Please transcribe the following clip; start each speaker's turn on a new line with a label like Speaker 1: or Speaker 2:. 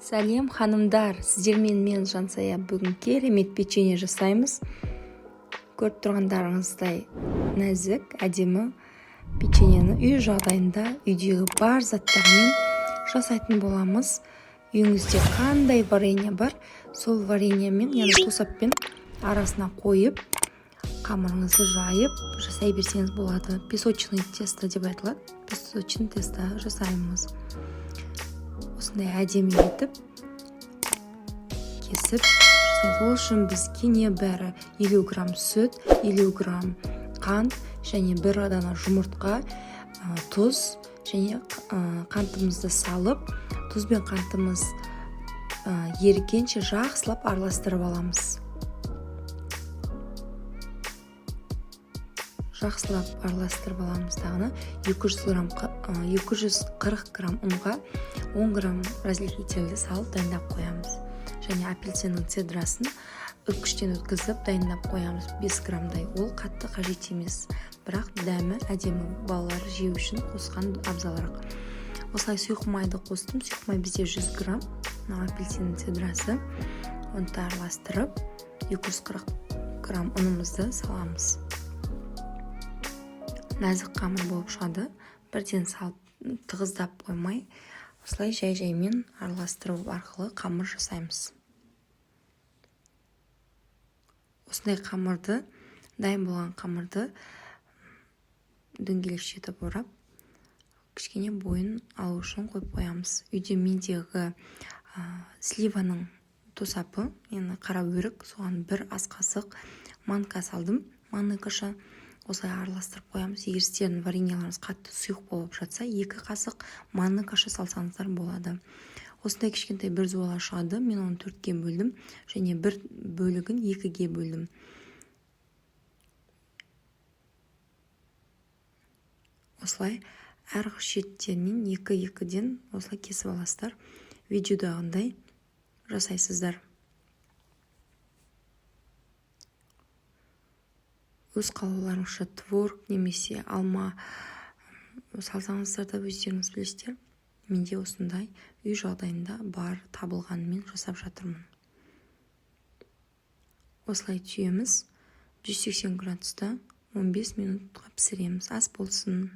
Speaker 1: Сәлем ханымдар, сіздермен мен Жансая бүгін керемет печенье жасаймыз. Көріп тұрғандарыңыздай нәзік, әдемі печеньені үй жағдайында үйдегі бар заттармен жасайтын боламыз. Үйіңізде қандай варенье бар, сол вареньемен, яғни тосаппен арасына қойып, қамырыңызды жайып жасай берсеңіз болады. Песочный тесто деп айтылады. Песочный тесто жасаймыз. Осындай әдемі етіп кесіп ол үшін бізге небәрі 50 грамм сүт, 50 грамм қант және бір дана жұмыртқа, тұз және қантымызды салып, тұз бен қантымыз ерігенше жақсылап араластырып аламыз. Жақсылап араластырып аламыз. Дағыны 240 грамм ұнға 10 грамм разрыхлителді салып дайындап қоямыз. Және апельсиннің цедрасын үккіштен өткізіп дайындап қоямыз. 5 граммдай. Ол қатты қажет емес, бірақ дәмі әдемі, балалар жеу үшін қосқан абзалырақ. Осылай сұйық майды қостым. Сұйық май бізде 100 грамм. Апельсиннің цедрасы. Оны араластырып 240 грамм ұнымызды саламыз. Нәзік қамыр болып шығады. Бірден салып тығыздап қоймай, осылай жай-жаймен араластыру арқылы қамыр жасаймыз. Осындай қамырды, дайын болған қамырды дөңгелекше етіп орап, кішкене бойын алу үшін қойып қоямыз. Үйде мендегі сливаның тосапы, яғни қара өрік, соған бір ас қасық манка салдым, манный каша. Осылай араластырып қоямыз. Егер сіздердің вареньеларыңыз қатты сұйық болып жатса, 2 қасық манный каша салсаңыздар болады. Осындай кішкентай бір зуала шығады. Мен оны 4-ге бөлдім және бір бөлігін 2-ге бөлдім. Осылай әр шеттерінен 2-2-ден осылай кесіп аласыздар. Видеодағындай жасайсыздар. Өз қалауларыңызша творог немесе алма салсаңыздар да өздеріңіз білесіздер. Менде осындай үй жағдайында бар табылғанымен жасап жатырмын. Осылай түйеміз 180 градуста 15 минутқа пісіреміз. Ас болсын.